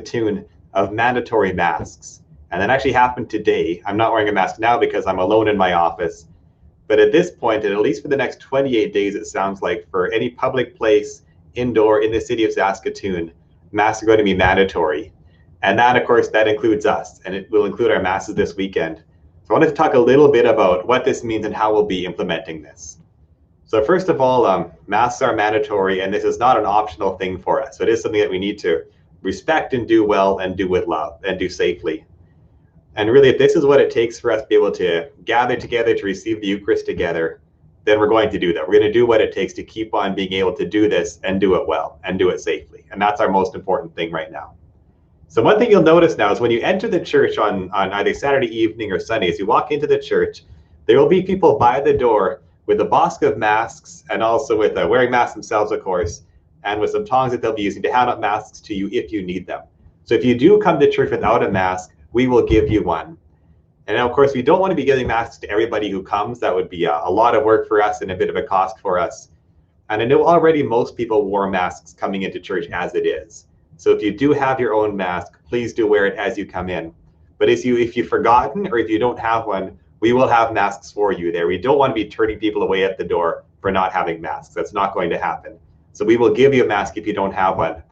Saskatoon of mandatory masks. And that actually happened today. I'm not wearing a mask now because I'm alone in my office. But at this point, and at least for the next 28 days, it sounds like for any public place, indoor, in the city of Saskatoon, masks are going to be mandatory. And that, of course, that includes us, and it will include our masses this weekend. So I wanted to talk a little bit about what this means and how we'll be implementing this. So first of all, masks are mandatory, and this is not an optional thing for us. So it is something that we need to respect and do well and do with love and do safely. And really, if this is what it takes for us to be able to gather together to receive the Eucharist together, then we're going to do that. We're going to do what it takes to keep on being able to do this and do it well and do it safely. And that's our most important thing right now. So one thing you'll notice now is when you enter the church on either Saturday evening or Sunday, as you walk into the church, there will be people by the door with a box of masks and also with wearing masks themselves, of course, and with some tongs that they'll be using to hand out masks to you if you need them. So if you do come to church without a mask, we will give you one. And now, of course, we don't want to be giving masks to everybody who comes. That would be a lot of work for us and a bit of a cost for us. And I know already most people wore masks coming into church as it is. So if you do have your own mask, please do wear it as you come in. But if you've forgotten or if you don't have one, we will have masks for you there. We don't want to be turning people away at the door for not having masks. That's not going to happen. So we will give you a mask if you don't have one.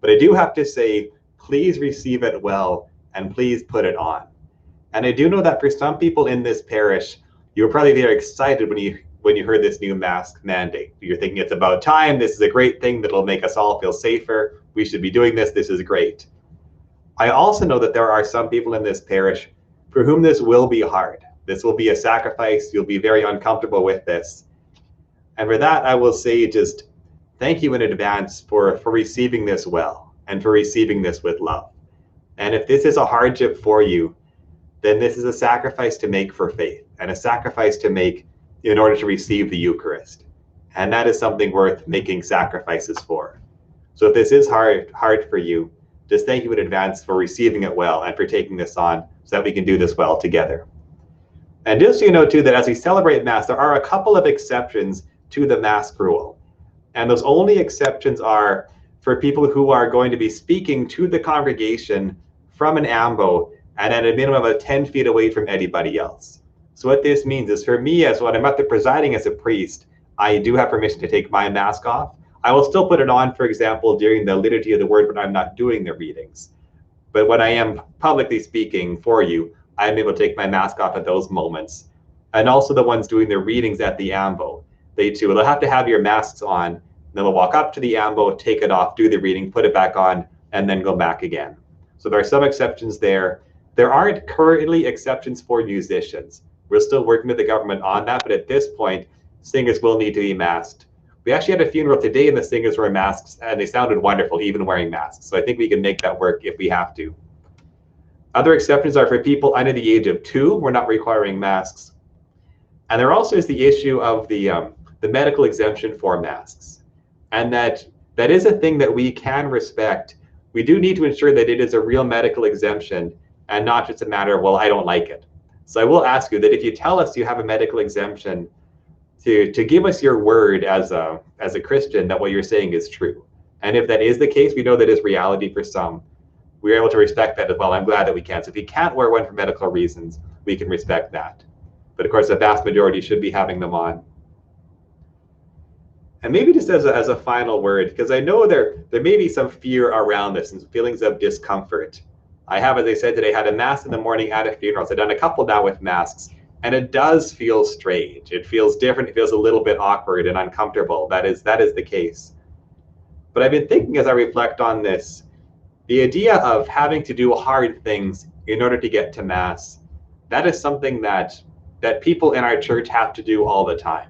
But I do have to say, please receive it well and please put it on. And I do know that for some people in this parish, you were probably very excited when you heard this new mask mandate. You're thinking it's about time. This is a great thing that'll make us all feel safer. We should be doing this. This is great. I also know that there are some people in this parish for whom this will be hard. This will be a sacrifice. You'll be very uncomfortable with this. And for that, I will say just thank you in advance for receiving this well and for receiving this with love. And if this is a hardship for you, then this is a sacrifice to make for faith and a sacrifice to make in order to receive the Eucharist. And that is something worth making sacrifices for. So if this is hard for you, just thank you in advance for receiving it well and for taking this on so that we can do this well together. And just so you know too, that as we celebrate Mass, there are a couple of exceptions to the mask rule. And those only exceptions are for people who are going to be speaking to the congregation from an ambo and at a minimum of 10 feet away from anybody else. So what this means is for me, as when I'm up there presiding as a priest, I do have permission to take my mask off. I will still put it on, for example, during the liturgy of the word when I'm not doing the readings. But when I am publicly speaking for you, I'm able to take my mask off at those moments. And also the ones doing the readings at the ambo, they'll have to have your masks on. Then they'll walk up to the ambo, take it off, do the reading, put it back on, and then go back again. So there are some exceptions there. There aren't currently exceptions for musicians. We're still working with the government on that, but at this point, singers will need to be masked. We actually had a funeral today and the singers wore masks and they sounded wonderful, even wearing masks. So I think we can make that work if we have to. Other exceptions are for people under the age of 2. We're not requiring masks. And there also is the issue of the medical exemption for masks. And that is a thing that we can respect. We do need to ensure that it is a real medical exemption and not just a matter of, well, I don't like it. So I will ask you that if you tell us you have a medical exemption, to give us your word as a Christian that what you're saying is true. And if that is the case, we know that is reality for some. We're able to respect that as well. I'm glad that we can. So if you can't wear one for medical reasons, we can respect that. But of course, the vast majority should be having them on. And maybe just as a final word, because I know there may be some fear around this and some feelings of discomfort. I have, as I said today, had a mass in the morning at a funeral. So I've done a couple now with masks. And it does feel strange. It feels different. It feels a little bit awkward and uncomfortable. That is the case. But I've been thinking as I reflect on this, the idea of having to do hard things in order to get to Mass, that is something that people in our church have to do all the time.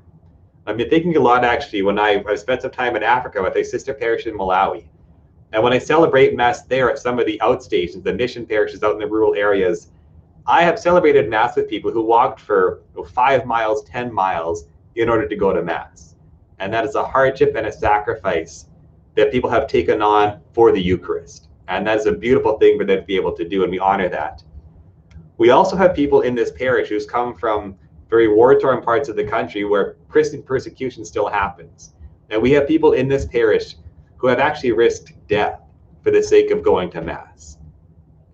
I've been thinking a lot actually when I've spent some time in Africa with a sister parish in Malawi. And when I celebrate Mass there at some of the outstations, the mission parishes out in the rural areas, I have celebrated Mass with people who walked for 5 miles, 10 miles in order to go to Mass. And that is a hardship and a sacrifice that people have taken on for the Eucharist. And that is a beautiful thing for them to be able to do, and we honor that. We also have people in this parish who's come from very war-torn parts of the country where Christian persecution still happens. And we have people in this parish who have actually risked death for the sake of going to Mass.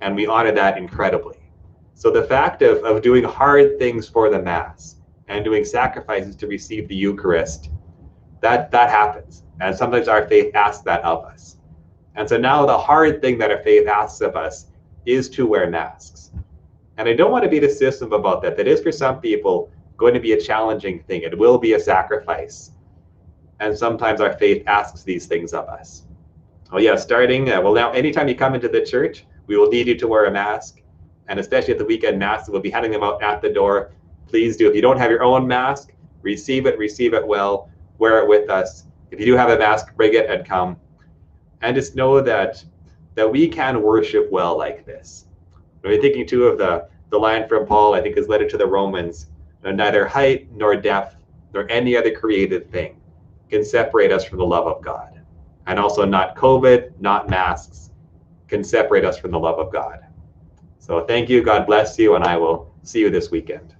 And we honor that incredibly. So the fact of doing hard things for the Mass and doing sacrifices to receive the Eucharist, that happens. And sometimes our faith asks that of us. And so now the hard thing that our faith asks of us is to wear masks. And I don't want to be dismissive about that. That is, for some people, going to be a challenging thing. It will be a sacrifice. And sometimes our faith asks these things of us. Oh yeah, starting, well now, anytime you come into the church, we will need you to wear a mask. And especially at the weekend Mass, we'll be handing them out at the door. Please do. If you don't have your own mask, receive it well, wear it with us. If you do have a mask, bring it and come. And just know that we can worship well like this. We're thinking too of the line from Paul, I think his letter to the Romans, neither height nor depth nor any other created thing can separate us from the love of God. And also not COVID, not masks can separate us from the love of God. So thank you, God bless you, and I will see you this weekend.